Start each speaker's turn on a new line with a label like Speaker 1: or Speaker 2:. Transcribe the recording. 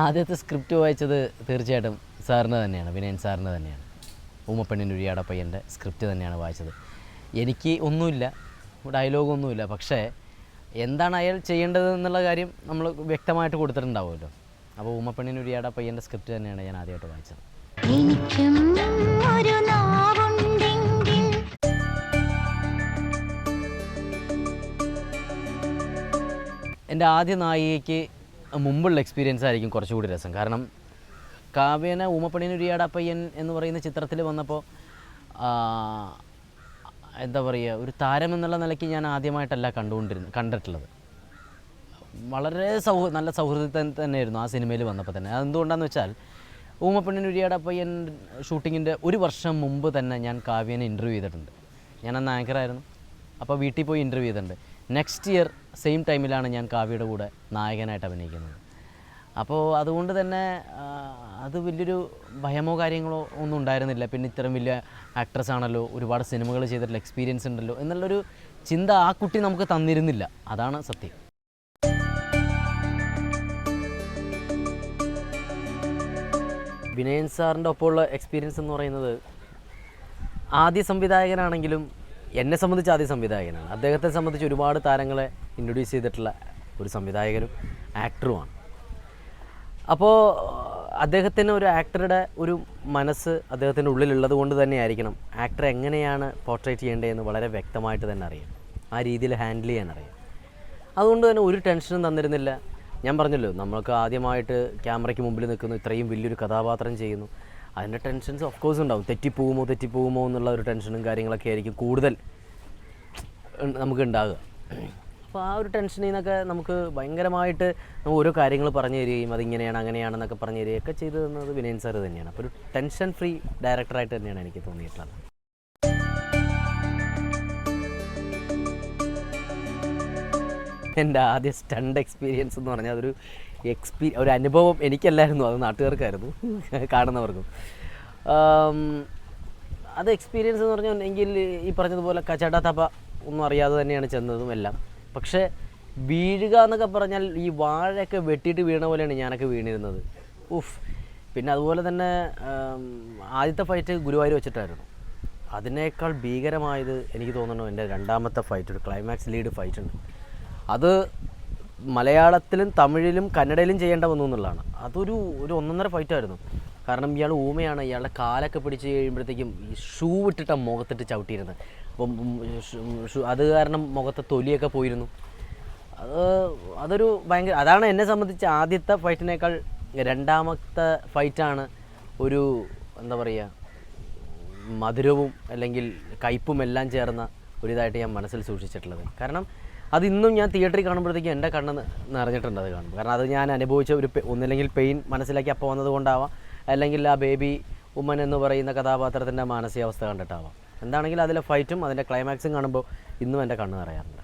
Speaker 1: ആദ്യത്തെ സ്ക്രിപ്റ്റ് വായിച്ചത് തീർച്ചയായിട്ടും സാറിന് തന്നെയാണ്, വിനയൻ സാറിന് തന്നെയാണ്. ഊമപ്പെണ്ണിനൊരിയാട പയ്യൻ്റെ സ്ക്രിപ്റ്റ് തന്നെയാണ് വായിച്ചത്. എനിക്ക് ഒന്നുമില്ല, ഡയലോഗൊന്നുമില്ല, പക്ഷേ എന്താണ് അയാൾ ചെയ്യേണ്ടത് എന്നുള്ള കാര്യം നമ്മൾ വ്യക്തമായിട്ട് കൊടുത്തിട്ടുണ്ടാവുമല്ലോ. അപ്പോൾ ഊമപ്പെണ്ണിനൊരിയാട പയ്യൻ്റെ സ്ക്രിപ്റ്റ് തന്നെയാണ് ഞാൻ ആദ്യമായിട്ട് വായിച്ചത്. എൻ്റെ ആദ്യ നായികയ്ക്ക് മുമ്പുള്ള എക്സ്പീരിയൻസ് ആയിരിക്കും കുറച്ചുകൂടി രസം. കാരണം കാവ്യനെ ഊമപ്പെണ്ണിനൊരിയാട പയ്യൻ എന്ന് പറയുന്ന ചിത്രത്തിൽ വന്നപ്പോൾ എന്താ പറയുക, ഒരു താരം എന്നുള്ള നിലയ്ക്ക് ഞാൻ ആദ്യമായിട്ടല്ല കണ്ടിട്ടുള്ളത്. വളരെ നല്ല സൗഹൃദത്തിൽ തന്നെയായിരുന്നു ആ സിനിമയിൽ വന്നപ്പോൾ തന്നെ. അതെന്തുകൊണ്ടാണെന്ന് വെച്ചാൽ ഊമപ്പെണ്ണിനൊരിയാട പയ്യൻ ഷൂട്ടിങ്ങിൻ്റെ ഒരു വർഷം മുമ്പ് തന്നെ ഞാൻ കാവ്യനെ ഇൻ്റർവ്യൂ ചെയ്തിട്ടുണ്ട്. ഞാനന്ന് ആങ്കറായിരുന്നു. അപ്പോൾ വീട്ടിൽ പോയി ഇൻ്റർവ്യൂ ചെയ്തിട്ടുണ്ട്. നെക്സ്റ്റ് ഇയർ സെയിം ടൈമിലാണ് ഞാൻ കാവ്യയുടെ കൂടെ നായകനായിട്ട് അഭിനയിക്കുന്നത്. അപ്പോൾ അതുകൊണ്ട് തന്നെ അത് വലിയൊരു ഭയമോ കാര്യങ്ങളോ ഒന്നും ഉണ്ടായിരുന്നില്ല. പിന്നെ ഇത്രയും വലിയ ആക്ട്രസ് ആണല്ലോ, ഒരുപാട് സിനിമകൾ ചെയ്തിട്ടുള്ള എക്സ്പീരിയൻസ് ഉണ്ടല്ലോ എന്നുള്ളൊരു ചിന്ത ആ കുട്ടി നമുക്ക് തന്നിരുന്നില്ല. അതാണ് സത്യം. വിനയൻ സാറിൻ്റെ ഒപ്പമുള്ള എക്സ്പീരിയൻസ് എന്ന് പറയുന്നത്, ആദ്യ സംവിധായകനാണെങ്കിലും എന്നെ സംബന്ധിച്ച് ആദ്യ സംവിധായകനാണ്. അദ്ദേഹത്തെ സംബന്ധിച്ച് ഒരുപാട് താരങ്ങളെ ഇൻട്രൊഡ്യൂസ് ചെയ്തിട്ടുള്ള ഒരു സംവിധായകനും ആക്ടറുമാണ്. അപ്പോൾ അദ്ദേഹത്തിന് ഒരു ആക്ടറുടെ ഒരു മനസ്സ് അദ്ദേഹത്തിൻ്റെ ഉള്ളിലുള്ളത് കൊണ്ട് തന്നെയായിരിക്കണം ആക്ടർ എങ്ങനെയാണ് പോർട്രേറ്റ് ചെയ്യേണ്ടതെന്ന് വളരെ വ്യക്തമായിട്ട് തന്നെ അറിയാം, ആ രീതിയിൽ ഹാൻഡിൽ ചെയ്യാൻ അറിയാം. അതുകൊണ്ട് തന്നെ ഒരു ടെൻഷനും തന്നിരുന്നില്ല. ഞാൻ പറഞ്ഞല്ലോ, നമ്മൾക്ക് ആദ്യമായിട്ട് ക്യാമറയ്ക്ക് മുമ്പിൽ നിൽക്കുന്നു, ഇത്രയും വലിയൊരു കഥാപാത്രം ചെയ്യുന്നു, അതിൻ്റെ ടെൻഷൻസ് ഓഫ് കോഴ്സ് ഉണ്ടാവും. തെറ്റിപ്പോകുമോ എന്നുള്ള ഒരു ടെൻഷനും കാര്യങ്ങളൊക്കെ ആയിരിക്കും കൂടുതൽ നമുക്ക് ഉണ്ടാകുക. അപ്പോൾ ആ ഒരു ടെൻഷനിൽ നിന്നൊക്കെ നമുക്ക് ഭയങ്കരമായിട്ട് ഓരോ കാര്യങ്ങൾ പറഞ്ഞു തരികയും അതിങ്ങനെയാണ് അങ്ങനെയാണെന്നൊക്കെ പറഞ്ഞു തരികയൊക്കെ ചെയ്തു തന്നത് വിനയൻ സാർ തന്നെയാണ്. അപ്പോൾ ഒരു ടെൻഷൻ ഫ്രീ ഡയറക്ടറായിട്ട് തന്നെയാണ് എനിക്ക് തോന്നിയിട്ടുള്ളത്. എൻ്റെ ആദ്യ സ്റ്റണ്ട് എക്സ്പീരിയൻസ് എന്ന് പറഞ്ഞാൽ അതൊരു ഒരു അനുഭവം എനിക്കല്ലായിരുന്നു, അത് നാട്ടുകാർക്കായിരുന്നു, കാണുന്നവർക്കും. അത് എക്സ്പീരിയൻസ് എന്ന് പറഞ്ഞാൽ എങ്കിൽ ഈ പറഞ്ഞതുപോലെ കച്ചട തപ്പ ഒന്നും അറിയാതെ തന്നെയാണ് ചെന്നതും എല്ലാം. പക്ഷേ വീഴുക എന്നൊക്കെ പറഞ്ഞാൽ ഈ വാഴയൊക്കെ വെട്ടിയിട്ട് വീണ പോലെയാണ് ഞാനൊക്കെ വീണിരുന്നത്. പിന്നെ അതുപോലെ തന്നെ ആദ്യത്തെ ഫൈറ്റ് ഗുരുവായൂർ വെച്ചിട്ടായിരുന്നു. അതിനേക്കാൾ ഭീകരമായത് എനിക്ക് തോന്നുന്നു എൻ്റെ രണ്ടാമത്തെ ഫൈറ്റ്, ഒരു ക്ലൈമാക്സ് ലീഡ് ഫൈറ്റ് ഉണ്ട്. അത് മലയാളത്തിലും തമിഴിലും കന്നഡയിലും ചെയ്യേണ്ട വന്നു എന്നുള്ളതാണ്. അതൊരു ഒന്നൊന്നര ഫൈറ്റായിരുന്നു. കാരണം ഇയാൾ ഊമയാണ്, ഇയാളുടെ കാലൊക്കെ പിടിച്ച് കഴിയുമ്പോഴത്തേക്കും ഈ ഷൂ ഇട്ടിട്ട് മുഖത്തിട്ട് ചവിട്ടിയിരുന്നത്. അപ്പം അത് കാരണം മുഖത്തെ തൊലിയൊക്കെ പോയിരുന്നു. അതൊരു ഭയങ്കര, അതാണ് എന്നെ സംബന്ധിച്ച് ആദ്യത്തെ ഫൈറ്റിനേക്കാൾ രണ്ടാമത്തെ ഫൈറ്റാണ് ഒരു എന്താ പറയുക, മധുരവും അല്ലെങ്കിൽ കയ്പും എല്ലാം ചേർന്ന ഒരിതായിട്ട് ഞാൻ മനസ്സിൽ സൂക്ഷിച്ചിട്ടുള്ളത്. കാരണം അതിന്നും ഞാൻ തിയേറ്ററിൽ കാണുമ്പോഴത്തേക്കും എൻ്റെ കണ്ണ് നിറഞ്ഞിട്ടുണ്ട് അത് കാണുമ്പോൾ. കാരണം അത് ഞാൻ അനുഭവിച്ച ഒന്നില്ലെങ്കിൽ പെയിൻ മനസ്സിലാക്കി അപ്പോൾ വന്നത് കൊണ്ടാവാം, അല്ലെങ്കിൽ ആ ബേബി ഉമ്മൻ എന്ന് പറയുന്ന കഥാപാത്രത്തിൻ്റെ മാനസികാവസ്ഥ കണ്ടിട്ടാവാം. എന്താണെങ്കിലും അതിലെ ഫൈറ്റും അതിൻ്റെ ക്ലൈമാക്സും കാണുമ്പോൾ ഇന്നും എൻ്റെ കണ്ണ് നിറയാറുണ്ട്.